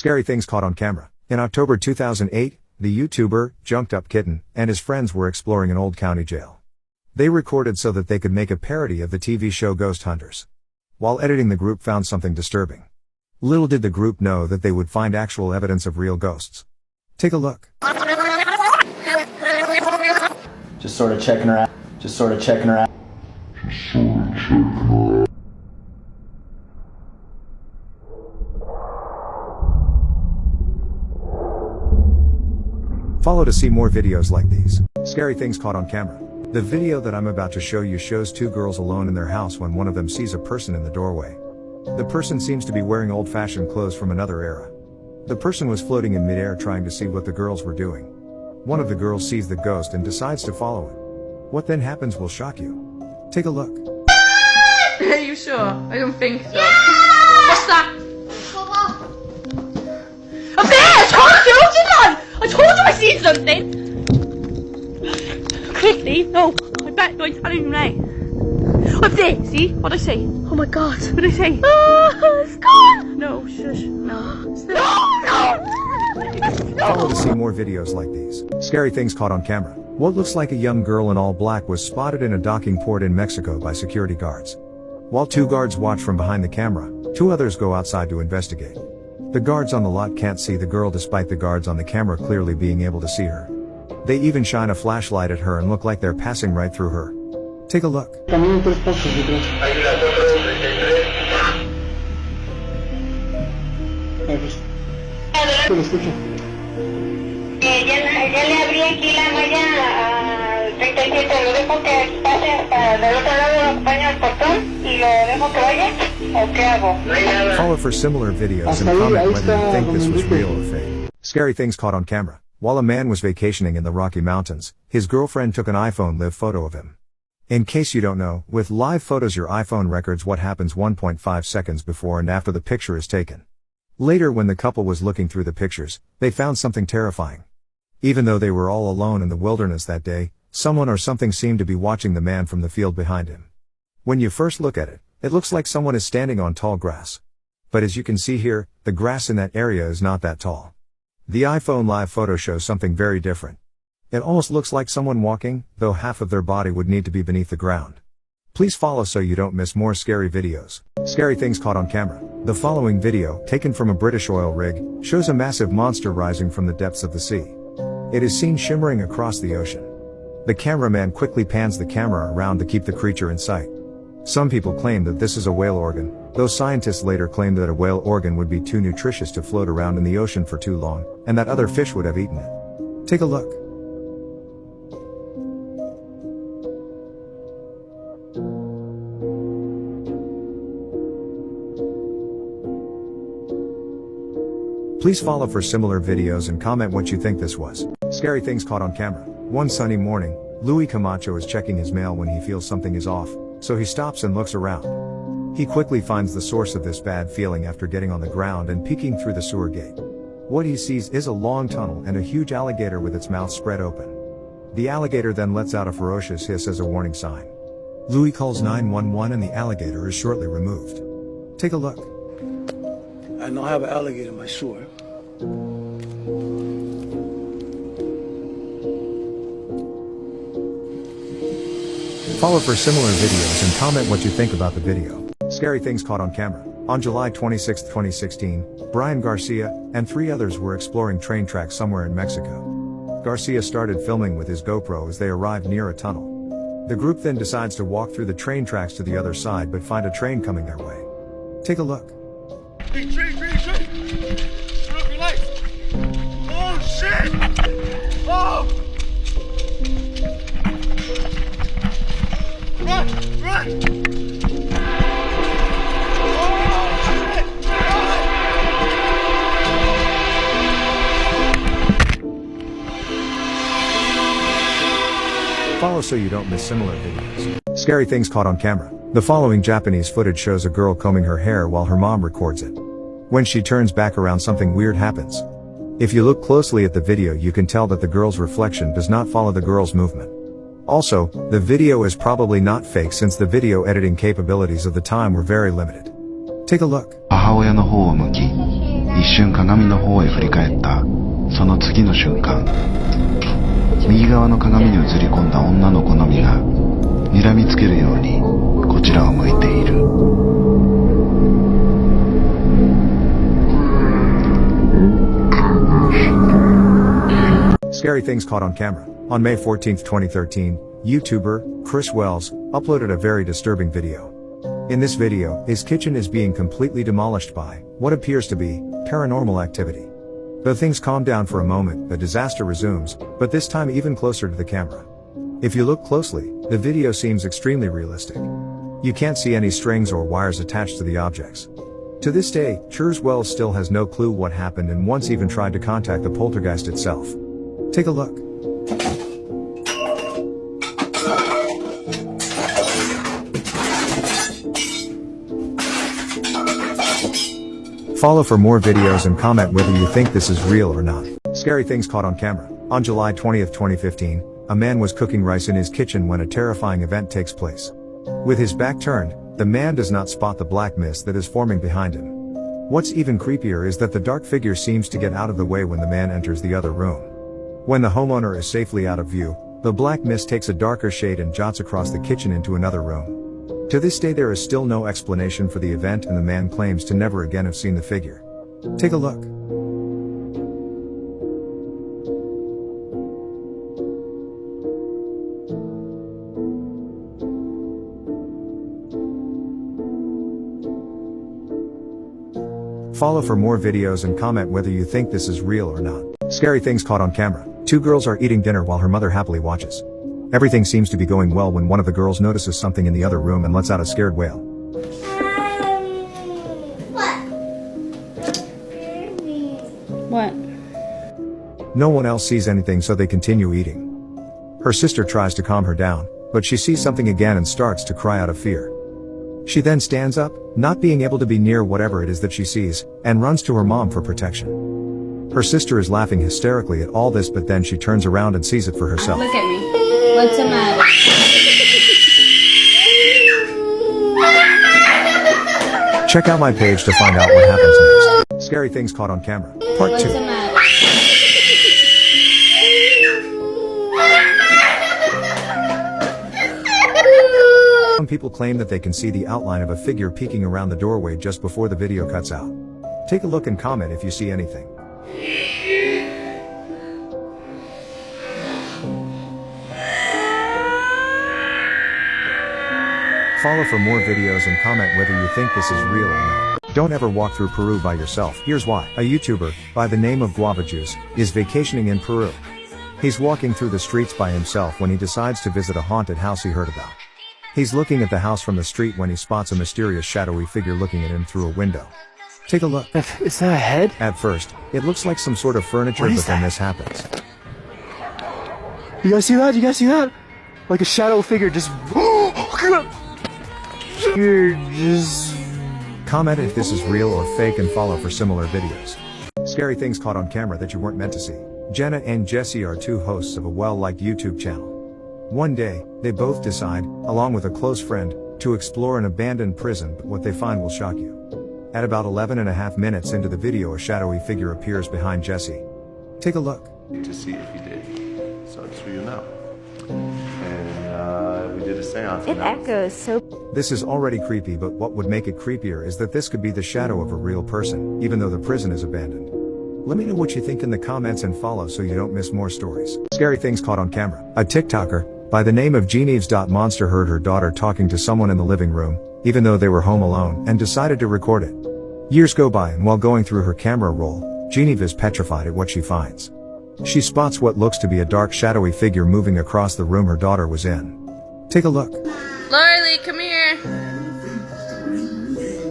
Scary things caught on camera. In October 2008, the YouTuber, Junked Up Kitten, and his friends were exploring an old county jail. They recorded so that they could make a parody of the TV show Ghost Hunters. While editing, the group found something disturbing. Little did the group know that they would find actual evidence of real ghosts. Take a look. Just sort of checking her out. Just sort of checking her out. Follow to see more videos like these. Scary things caught on camera. The video that I'm about to show you shows two girls alone in their house when one of them sees a person in the doorway. The person seems to be wearing old-fashioned clothes from another era. The person was floating in midair trying to see what the girls were doing. One of the girls sees the ghost and decides to follow it. What then happens will shock you. Take a look. Are you sure? I don't think so. What's that? Up there! I told you! I told you I seen something! Quickly! No! I bet I'm telling you now. Up there! See? What'd I say? Oh my god! What'd I say? It's gone! No, shush. No. No! Follow to see more videos like these. Scary things caught on camera. What looks like a young girl in all black was spotted in a docking port in Mexico by security guards. While two guards watch from behind the camera, two others go outside to investigate. The guards on the lot can't see the girl despite the guards on the camera clearly being able to see her. They even shine a flashlight at her and look like they're passing right through her. Take a look. Ya le abrí aquí la malla al 37, lo dejo que pase para del otro lado, lo acompaño al portón y lo dejo que vaya, ¿o qué hago? Follow for similar videos and comment whether you think this was real or fake. Scary things caught on camera. While a man was vacationing in the Rocky Mountains, his girlfriend took an iPhone live photo of him. In case you don't know, with live photos your iPhone records what happens 1.5 seconds before and after the picture is taken. Later, when the couple was looking through the pictures, they found something terrifying. Even though they were all alone in the wilderness that day, someone or something seemed to be watching the man from the field behind him. When you first look at it, it looks like someone is standing on tall grass. But as you can see here, the grass in that area is not that tall. The iPhone live photo shows something very different. It almost looks like someone walking, though half of their body would need to be beneath the ground. Please follow so you don't miss more scary videos. Scary things caught on camera. The following video, taken from a British oil rig, shows a massive monster rising from the depths of the sea. It is seen shimmering across the ocean. The cameraman quickly pans the camera around to keep the creature in sight. Some people claim that this is a whale organ, though scientists later claimed that a whale organ would be too nutritious to float around in the ocean for too long, and that other fish would have eaten it. Take a look. Please follow for similar videos and comment what you think this was. Scary things caught on camera. One sunny morning, Louis Camacho is checking his mail when he feels something is off, so he stops and looks around. He quickly finds the source of this bad feeling after getting on the ground and peeking through the sewer gate. What he sees is a long tunnel and a huge alligator with its mouth spread open. The alligator then lets out a ferocious hiss as a warning sign. Louis calls 911 and the alligator is shortly removed. Take a look. I don't have an alligator in my sewer. Follow for similar videos and comment what you think about the video. Scary things caught on camera. On July 26, 2016, Brian Garcia and 3 others were exploring train tracks somewhere in Mexico. Garcia started filming with his GoPro as they arrived near a tunnel. The group then decides to walk through the train tracks to the other side but find a train coming their way. Take a look. Train! Turn off your lights! Oh shit! Oh! Run! Oh shit! Follow so you don't miss similar videos. Scary things caught on camera. The following Japanese footage shows a girl combing her hair while her mom records it. When she turns back around, something weird happens. If you look closely at the video, you can tell that the girl's reflection does not follow the girl's movement. Also, the video is probably not fake since the video editing capabilities of the time were very limited. Take a look. 母親の方を向き一瞬鏡の方へ振り返った。その次の瞬間、右側の鏡に映り込んだ女の子のみが睨みつけるようにこちらを向いている。Scary things caught on camera. On May 14, 2013, YouTuber Chris Wells uploaded a very disturbing video. In this video, his kitchen is being completely demolished by what appears to be paranormal activity. Though things calm down for a moment, the disaster resumes, but this time even closer to the camera. If you look closely, the video seems extremely realistic. You can't see any strings or wires attached to the objects. To this day, Chris Wells still has no clue what happened and once even tried to contact the poltergeist itself. Take a look. Follow for more videos and comment whether you think this is real or not. Scary things caught on camera. On July 20, 2015, a man was cooking rice in his kitchen when a terrifying event takes place. With his back turned, the man does not spot the black mist that is forming behind him. What's even creepier is that the dark figure seems to get out of the way when the man enters the other room. When the homeowner is safely out of view, the black mist takes a darker shade and jots across the kitchen into another room. To this day there is still no explanation for the event and the man claims to never again have seen the figure. Take a look. Follow for more videos and comment whether you think this is real or not. Scary things caught on camera. Two girls are eating dinner while her mother happily watches. Everything seems to be going well when one of the girls notices something in the other room and lets out a scared wail. What? No one else sees anything so they continue eating. Her sister tries to calm her down, but she sees something again and starts to cry out of fear. She then stands up, not being able to be near whatever it is that she sees, and runs to her mom for protection. Her sister is laughing hysterically at all this, but then she turns around and sees it for herself. Look at me. What's the matter? Check out my page to find out what happens next. Scary things caught on camera. Part 2. What's the matter? Some people claim that they can see the outline of a figure peeking around the doorway just before the video cuts out. Take a look and comment if you see anything. Follow for more videos and comment whether you think this is real or not. Don't ever walk through Peru by yourself. Here's why. A YouTuber, by the name of Guava Juice, is vacationing in Peru. He's walking through the streets by himself when he decides to visit a haunted house he heard about. He's looking at the house from the street when he spots a mysterious shadowy figure looking at him through a window. Take a look. Is that a head? At first, it looks like some sort of furniture, but then this happens. You guys see that? You guys see that? Like a shadow figure just... You're just... Comment if this is real or fake and follow for similar videos. Scary things caught on camera that you weren't meant to see. Jenna and Jesse are two hosts of a well-liked YouTube channel. One day, they both decide, along with a close friend, to explore an abandoned prison, but what they find will shock you. At about 11.5 minutes into the video, a shadowy figure appears behind Jesse. Take a look. To see if he did. So just so you know. And we did a seance. It echoes so. This is already creepy, but what would make it creepier is that this could be the shadow of a real person, even though the prison is abandoned. Let me know what you think in the comments and follow so you don't miss more stories. Scary things caught on camera. A TikToker, by the name of Genevieve.Monster, heard her daughter talking to someone in the living room, even though they were home alone, and decided to record it. Years go by, and while going through her camera roll, Genevieve is petrified at what she finds. She spots what looks to be a dark shadowy figure moving across the room her daughter was in. Take a look. Lorelei, come here.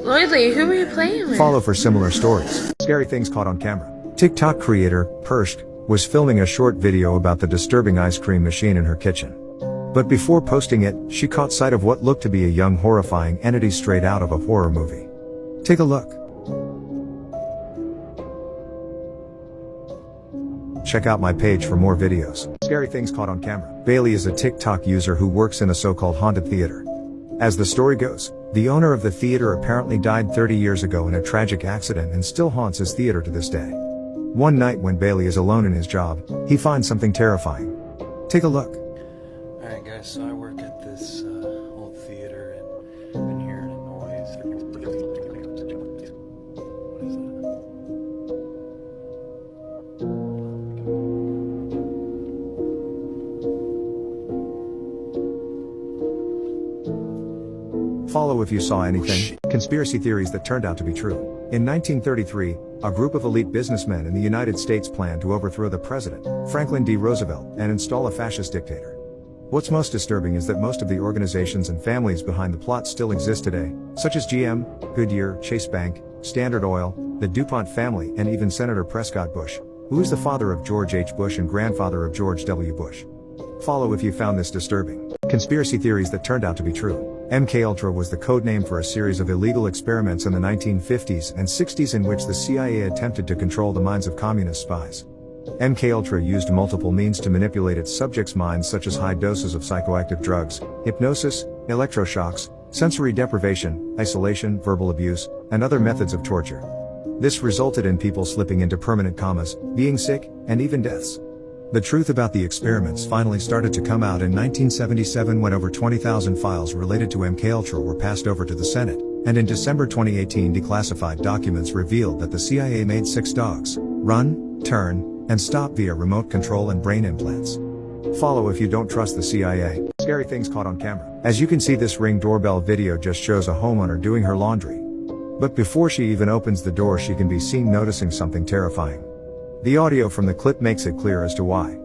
Lorelei, who are you playing with? Follow for similar stories. Scary things caught on camera. TikTok creator, Pershk, was filming a short video about the disturbing ice cream machine in her kitchen. But before posting it, she caught sight of what looked to be a young horrifying entity straight out of a horror movie. Take a look. Check out my page for more videos. Scary things caught on camera. Bailey is a TikTok user who works in a so-called haunted theater. As the story goes, The owner of the theater apparently died 30 years ago in a tragic accident and still haunts his theater to this day. One night when Bailey is alone in his job, he finds something terrifying. Take a look. Alright guys, so I work at this old theater and I've been hearing a noise. What is that? Follow if you saw anything. Conspiracy theories that turned out to be true. In 1933, a group of elite businessmen in the United States planned to overthrow the president, Franklin D. Roosevelt, and install a fascist dictator. What's most disturbing is that most of the organizations and families behind the plot still exist today, such as GM, Goodyear, Chase Bank, Standard Oil, the DuPont family, and even Senator Prescott Bush, who is the father of George H. Bush and grandfather of George W. Bush. Follow if you found this disturbing. Conspiracy theories that turned out to be true. MKUltra was the code name for a series of illegal experiments in the 1950s and 60s in which the CIA attempted to control the minds of communist spies. MKUltra used multiple means to manipulate its subjects' minds, such as high doses of psychoactive drugs, hypnosis, electroshocks, sensory deprivation, isolation, verbal abuse, and other methods of torture. This resulted in people slipping into permanent comas, being sick, and even deaths. The truth about the experiments finally started to come out in 1977 when over 20,000 files related to MKUltra were passed over to the Senate, and in December 2018 declassified documents revealed that the CIA made 6 dogs run, turn, and stop via remote control and brain implants. Follow if you don't trust the CIA. Scary things caught on camera. As you can see, this Ring doorbell video just shows a homeowner doing her laundry. But before she even opens the door, she can be seen noticing something terrifying. The audio from the clip makes it clear as to why.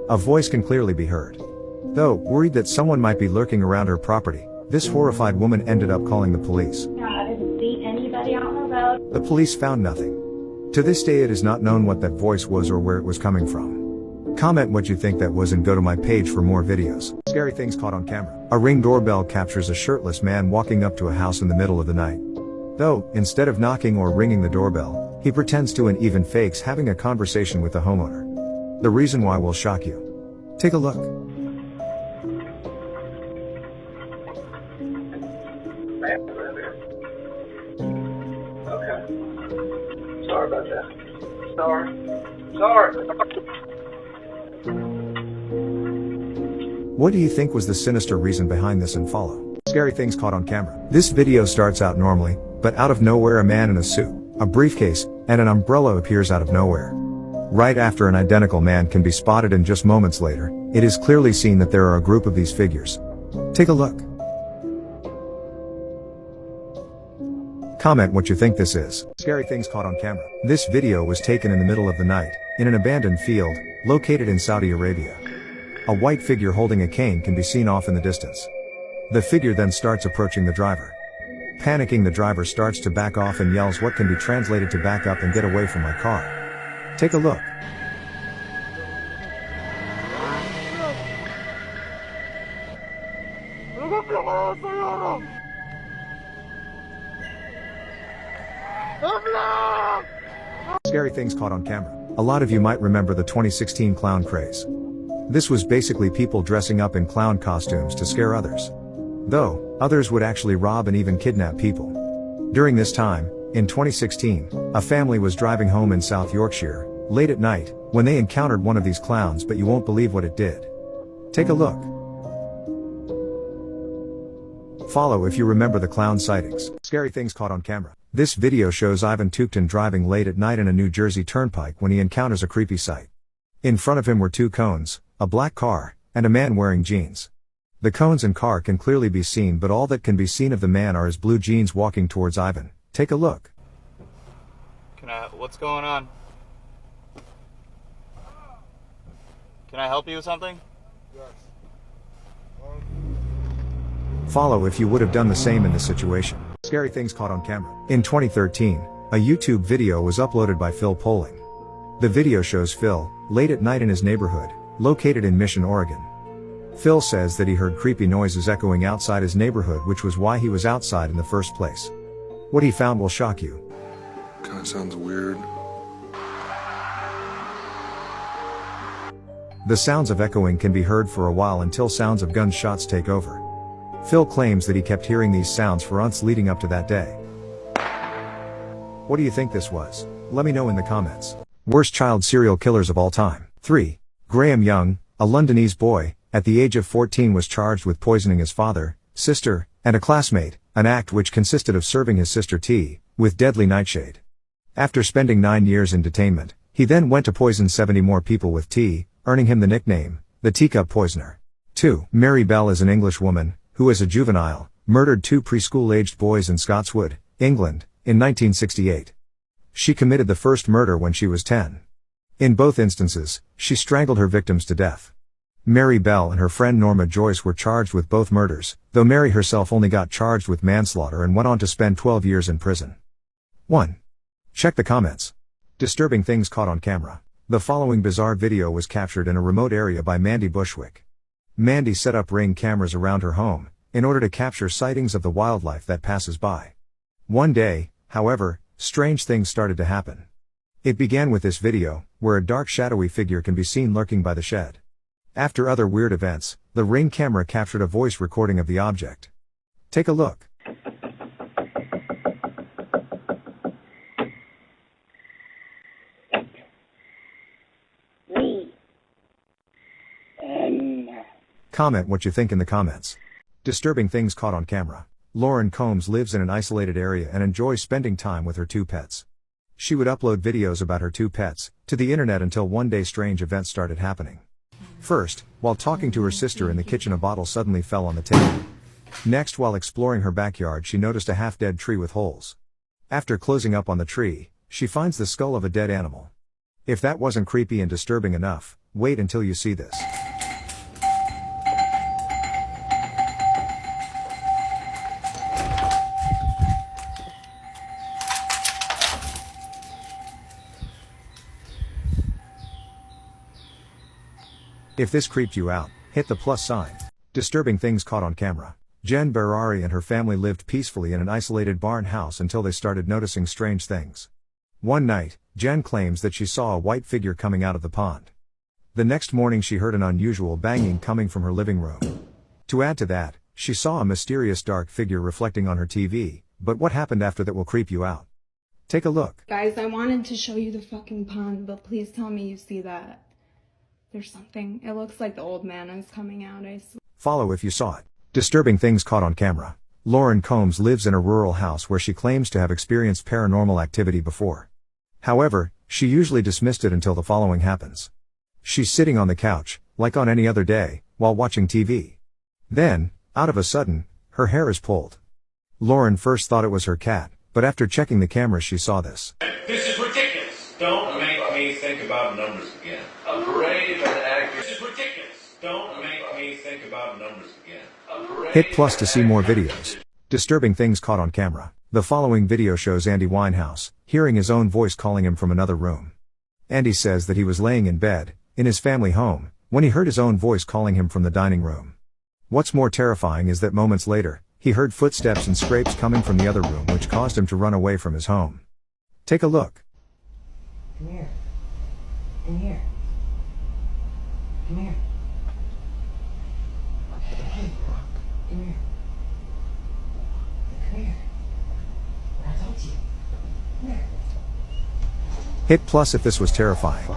A voice can clearly be heard. Though, worried that someone might be lurking around her property, this horrified woman ended up calling the police. I didn't see anybody out and about. The police found nothing. To this day it is not known what that voice was or where it was coming from. Comment what you think that was and go to my page for more videos. Scary things caught on camera. A Ring doorbell captures a shirtless man walking up to a house in the middle of the night. Though, instead of knocking or ringing the doorbell, he pretends to and even fakes having a conversation with the homeowner. The reason why will shock you. Take a look. Okay. Sorry about that. Sorry. What do you think was the sinister reason behind this, and follow? Scary things caught on camera. This video starts out normally, but out of nowhere a man in a suit, a briefcase, and an umbrella appears out of nowhere. Right after, an identical man can be spotted, and just moments later, it is clearly seen that there are a group of these figures. Take a look. Comment what you think this is. Scary things caught on camera. This video was taken in the middle of the night, in an abandoned field, located in Saudi Arabia. A white figure holding a cane can be seen off in the distance. The figure then starts approaching the driver. Panicking, the driver starts to back off and yells what can be translated to "back up and get away from my car." Take a look. Scary things caught on camera. A lot of you might remember the 2016 clown craze. This was basically people dressing up in clown costumes to scare others. Though, others would actually rob and even kidnap people. During this time, in 2016, a family was driving home in South Yorkshire, late at night, when they encountered one of these clowns, but you won't believe what it did. Take a look. Follow if you remember the clown sightings. Scary things caught on camera. This video shows Ivan Tukton driving late at night in a New Jersey turnpike when he encounters a creepy sight. In front of him were 2 cones, a black car, and a man wearing jeans. The cones and car can clearly be seen, but all that can be seen of the man are his blue jeans walking towards Ivan. Take a look. What's going on? Can I help you with something? Follow if you would have done the same in this situation. Scary things caught on camera. In 2013, a YouTube video was uploaded by Phil Poling. The video shows Phil, late at night in his neighborhood, located in Mission, Oregon. Phil says that he heard creepy noises echoing outside his neighborhood, which was why he was outside in the first place. What he found will shock you. Kinda sounds weird. The sounds of echoing can be heard for a while until sounds of gunshots take over. Phil claims that he kept hearing these sounds for months leading up to that day. What do you think this was? Let me know in the comments. Worst child serial killers of all time. 3. Graham Young, a Londonese boy, at the age of 14 was charged with poisoning his father, sister, and a classmate, an act which consisted of serving his sister tea with deadly nightshade. After spending 9 years in detainment, he then went to poison 70 more people with tea, earning him the nickname, the Teacup Poisoner. 2. Mary Bell is an English woman, who as a juvenile, murdered 2 preschool-aged boys in Scotswood, England, in 1968. She committed the first murder when she was 10. In both instances, she strangled her victims to death. Mary Bell and her friend Norma Joyce were charged with both murders, though Mary herself only got charged with manslaughter and went on to spend 12 years in prison. 1. Check the comments. Disturbing things caught on camera. The following bizarre video was captured in a remote area by Mandy Bushwick. Mandy set up Ring cameras around her home, in order to capture sightings of the wildlife that passes by. One day, however, strange things started to happen. It began with this video, where a dark shadowy figure can be seen lurking by the shed. After other weird events, the Ring camera captured a voice recording of the object. Take a look. Comment what you think in the comments. Disturbing things caught on camera. Lauren Combs lives in an isolated area and enjoys spending time with her 2 pets. She would upload videos about her 2 pets to the internet until one day strange events started happening. First, while talking to her sister in the kitchen, a bottle suddenly fell on the table. Next, while exploring her backyard, she noticed a half-dead tree with holes. After closing up on the tree, she finds the skull of a dead animal. If that wasn't creepy and disturbing enough, wait until you see this. If this creeped you out, hit the plus sign. Disturbing things caught on camera. Jen Berari and her family lived peacefully in an isolated barn house until they started noticing strange things. One night, Jen claims that she saw a white figure coming out of the pond. The next morning she heard an unusual banging coming from her living room. To add to that, she saw a mysterious dark figure reflecting on her TV, but what happened after that will creep you out. Take a look. Guys, I wanted to show you the fucking pond, but please tell me you see that. There's something. It looks like the old man is coming out. Follow if you saw it. Disturbing things caught on camera. Lauren Combs lives in a rural house where she claims to have experienced paranormal activity before. However, she usually dismissed it until the following happens. She's sitting on the couch, like on any other day, while watching TV. Then, out of a sudden, her hair is pulled. Lauren first thought it was her cat, but after checking the camera she saw this. This is ridiculous. Don't make me think about numbers again. A brave and accurate. This is ridiculous. Don't make me think about numbers again. Hit plus to see more videos. Disturbing things caught on camera. The following video shows Andy Winehouse hearing his own voice calling him from another room. Andy says that he was laying in bed, in his family home, when he heard his own voice calling him from the dining room. What's more terrifying is that moments later, he heard footsteps and scrapes coming from the other room, which caused him to run away from his home. Take a look. Come here. In here. Come here. Hey, come here. Come here. I told you. Come here. Hit plus if this was terrifying.